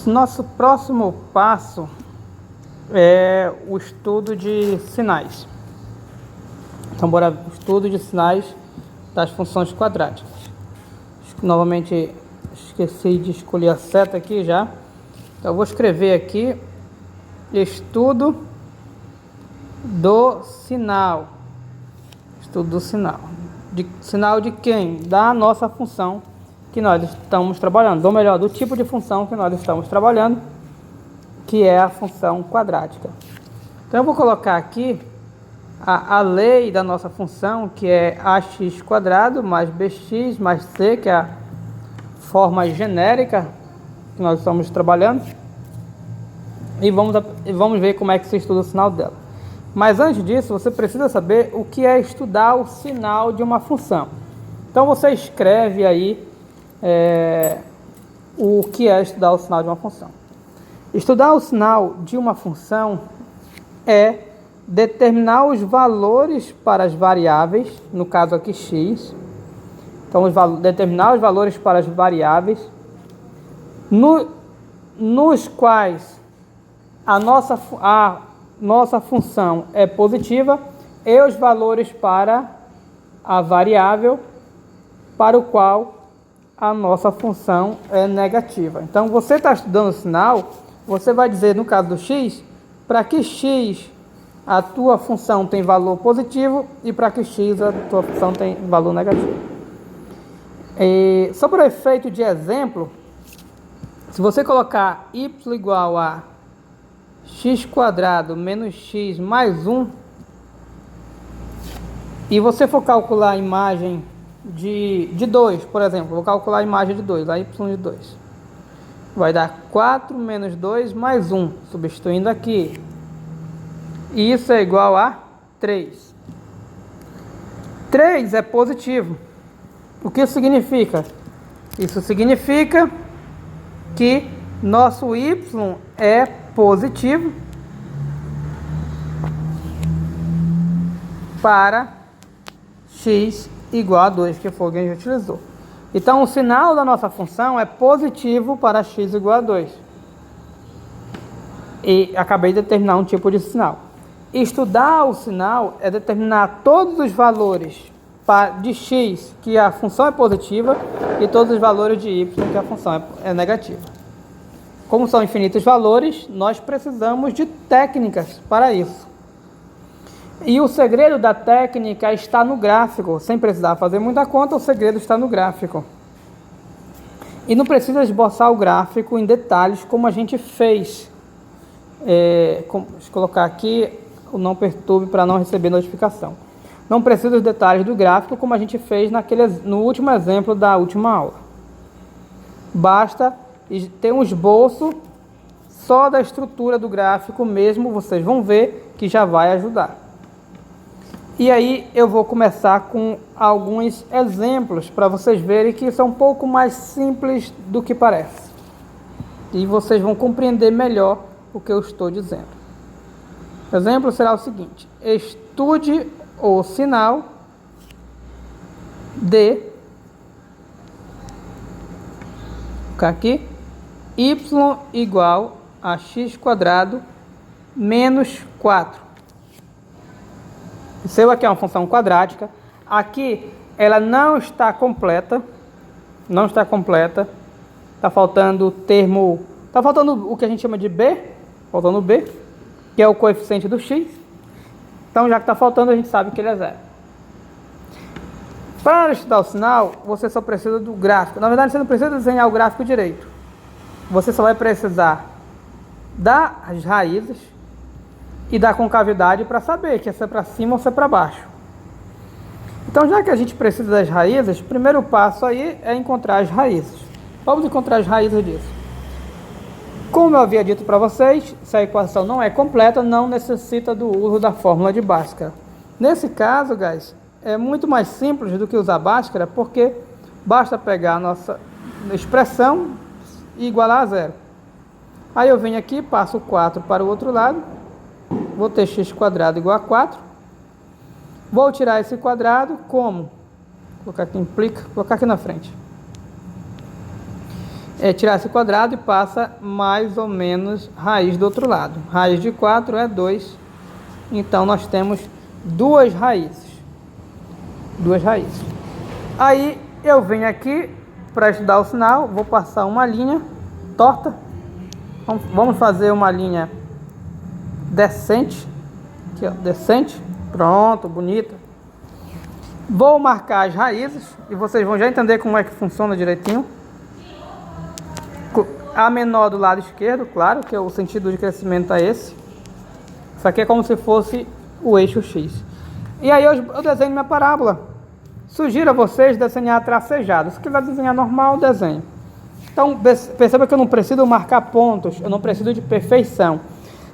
Nosso próximo passo é o estudo de sinais. Então, bora o estudo de sinais das funções quadráticas. Novamente, esqueci de escolher a seta aqui já. Então, eu vou escrever aqui estudo do sinal. Estudo do sinal. Sinal de quem? Da nossa função que nós estamos trabalhando, ou melhor, do tipo de função que nós estamos trabalhando, que é a função quadrática. Então eu vou colocar aqui a lei da nossa função, que é ax² mais bx mais c, que é a forma genérica que nós estamos trabalhando, e vamos ver como é que se estuda o sinal dela. Mas antes disso, você precisa saber o que é estudar o sinal de uma função. Então você escreve aí o que é estudar o sinal de uma função. Estudar o sinal de uma função é determinar os valores para as variáveis, no caso aqui x. Então, determinar os valores para as variáveis nos quais a nossa função é positiva e os valores para a variável para o qual a nossa função é negativa. Então, você está estudando o sinal, você vai dizer, no caso do x, para que x a tua função tem valor positivo e para que x a tua função tem valor negativo. Só para efeito de exemplo, se você colocar y igual a x² menos x mais 1, e você for calcular a imagem de 2, por exemplo, vou calcular a imagem de 2, a y de 2. Vai dar 4 menos 2 mais 1, substituindo aqui. E isso é igual a 3. 3 é positivo. O que isso significa? Isso significa que nosso y é positivo para x igual a 2, que foi o que a gente utilizou. Então, o sinal da nossa função é positivo para x igual a 2. E acabei de determinar um tipo de sinal. Estudar o sinal é determinar todos os valores de x, que a função é positiva, e todos os valores de y, que a função é negativa. Como são infinitos valores, nós precisamos de técnicas para isso. E o segredo da técnica está no gráfico. Sem precisar fazer muita conta, o segredo está no gráfico. E não precisa esboçar o gráfico em detalhes como a gente fez. Deixa eu colocar aqui o não perturbe para não receber notificação. Não precisa dos detalhes do gráfico como a gente fez no último exemplo da última aula. Basta ter um esboço só da estrutura do gráfico mesmo, vocês vão ver que já vai ajudar. E aí eu vou começar com alguns exemplos para vocês verem que isso é um pouco mais simples do que parece. E vocês vão compreender melhor o que eu estou dizendo. O exemplo será o seguinte: estude o sinal de, vou colocar aqui, y igual a x² menos 4. Seu aqui é uma função quadrática. Aqui ela não está completa. Está faltando o termo. Está faltando o que a gente chama de b. Faltando o b, que é o coeficiente do x. Então, já que está faltando, a gente sabe que ele é zero. Para estudar o sinal, você só precisa do gráfico. Na verdade, você não precisa desenhar o gráfico direito. Você só vai precisar das raízes e da concavidade para saber que se é para cima ou se é para baixo. Então, já que a gente precisa das raízes, o primeiro passo aí é encontrar as raízes. Vamos encontrar as raízes disso. Como eu havia dito para vocês, se a equação não é completa, não necessita do uso da fórmula de Bhaskara. Nesse caso, guys, é muito mais simples do que usar Bhaskara, porque basta pegar a nossa expressão e igualar a zero. Aí eu venho aqui, passo o 4 para o outro lado, vou ter x² igual a 4. Vou tirar esse quadrado como? Vou colocar aqui, vou colocar aqui na frente. tirar esse quadrado e passa mais ou menos raiz do outro lado. Raiz de 4 é 2. Então, nós temos duas raízes. Duas raízes. Aí, eu venho aqui para estudar o sinal. Vou passar uma linha torta. Vamos fazer uma linha decente. Aqui, ó, decente. Pronto, bonita. Vou marcar as raízes. E vocês vão já entender como é que funciona direitinho. A menor do lado esquerdo, claro, que o sentido de crescimento é esse. Isso aqui é como se fosse o eixo X. E aí eu desenho minha parábola. Sugiro a vocês desenhar tracejado. Se quiser desenhar normal, desenho. Então, perceba que eu não preciso marcar pontos, eu não preciso de perfeição.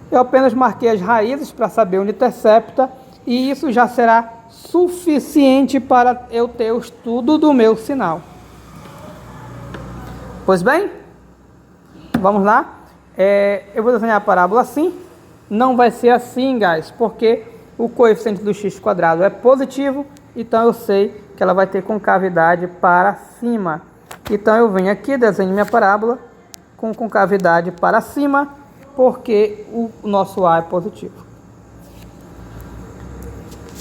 Eu apenas marquei as raízes para saber onde intercepta, e isso já será suficiente para eu ter o estudo do meu sinal. Pois bem, vamos lá. Eu vou desenhar a parábola assim. Não vai ser assim, guys, porque o coeficiente do x² é positivo, então eu sei que ela vai ter concavidade para cima. Então eu venho aqui, desenho minha parábola com concavidade para cima, porque o nosso A é positivo.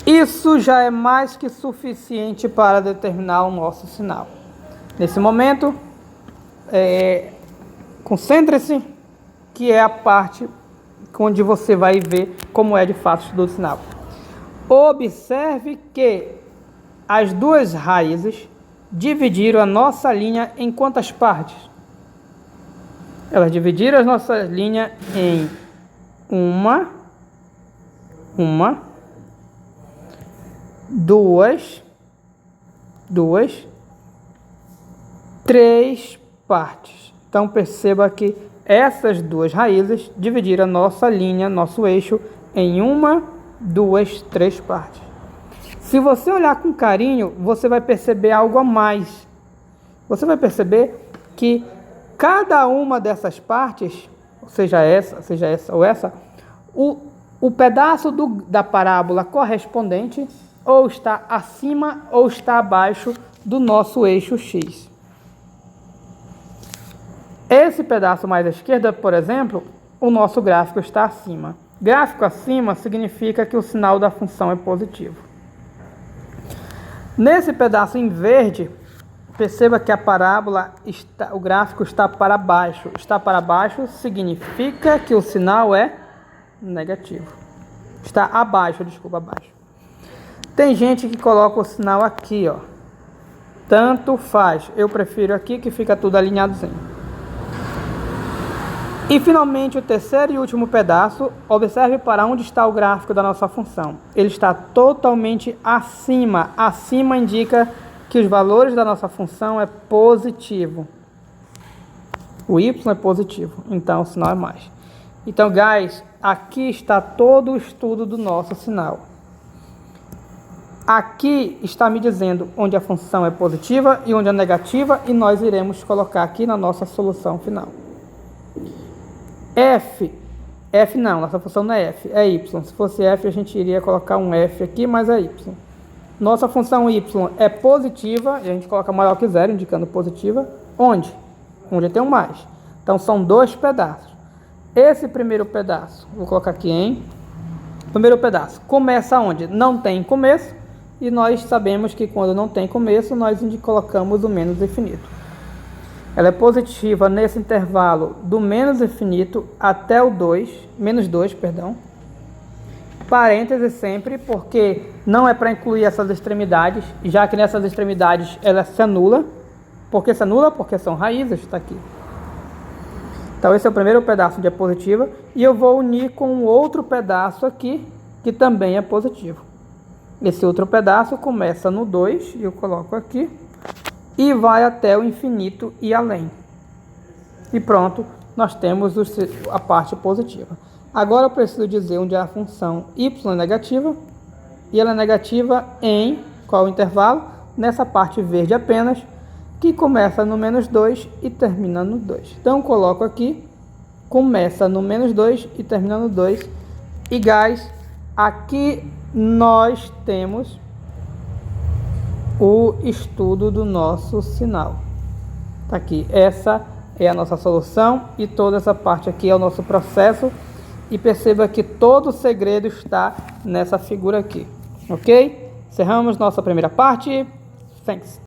Isso já é mais que suficiente para determinar o nosso sinal. Nesse momento, concentre-se, que é a parte onde você vai ver como é de fato o sinal. Observe que as duas raízes dividiram a nossa linha em quantas partes? Elas dividiram a nossa linha em uma, duas, três partes. Então perceba que essas duas raízes dividiram a nossa linha, nosso eixo, em uma, duas, três partes. Se você olhar com carinho, você vai perceber algo a mais. Você vai perceber que cada uma dessas partes, seja essa ou essa, o pedaço da parábola correspondente ou está acima ou está abaixo do nosso eixo X. Esse pedaço mais à esquerda, por exemplo, o nosso gráfico está acima. Gráfico acima significa que o sinal da função é positivo. Nesse pedaço em verde, perceba que a parábola, o gráfico está para baixo. Está para baixo significa que o sinal é negativo. Está abaixo, desculpa, abaixo. Tem gente que coloca o sinal aqui, ó. Tanto faz. Eu prefiro aqui que fica tudo alinhadozinho. E finalmente o terceiro e último pedaço, observe para onde está o gráfico da nossa função. Ele está totalmente acima. Acima indica que os valores da nossa função é positivo. O y é positivo, então o sinal é mais. Então, guys, aqui está todo o estudo do nosso sinal. Aqui está me dizendo onde a função é positiva e onde é negativa, e nós iremos colocar aqui na nossa solução final. F não, nossa função não é F, é Y. Se fosse F, a gente iria colocar um F aqui, mas é Y. Nossa função Y é positiva, e a gente coloca maior que zero, indicando positiva. Onde? Onde tem um mais. Então, são dois pedaços. Esse primeiro pedaço, vou colocar aqui em... Primeiro pedaço, começa onde? Não tem começo, e nós sabemos que quando não tem começo, nós colocamos o menos infinito. Ela é positiva nesse intervalo do menos infinito até o 2, menos 2, perdão. Parêntese sempre, porque não é para incluir essas extremidades, já que nessas extremidades ela se anula. Por que se anula? Porque são raízes, está aqui. Então esse é o primeiro pedaço onde é positiva, e eu vou unir com um outro pedaço aqui, que também é positivo. Esse outro pedaço começa no 2, e eu coloco aqui, e vai até o infinito e além. E pronto, nós temos a parte positiva. Agora eu preciso dizer onde é a função y é negativa, e ela é negativa em qual intervalo? Nessa parte verde apenas, que começa no menos 2 e termina no 2. Então eu coloco aqui, começa no menos 2 e termina no 2. E guys, aqui nós temos o estudo do nosso sinal. Tá aqui, essa é a nossa solução e toda essa parte aqui é o nosso processo. E perceba que todo o segredo está nessa figura aqui, ok? Encerramos nossa primeira parte. Thanks.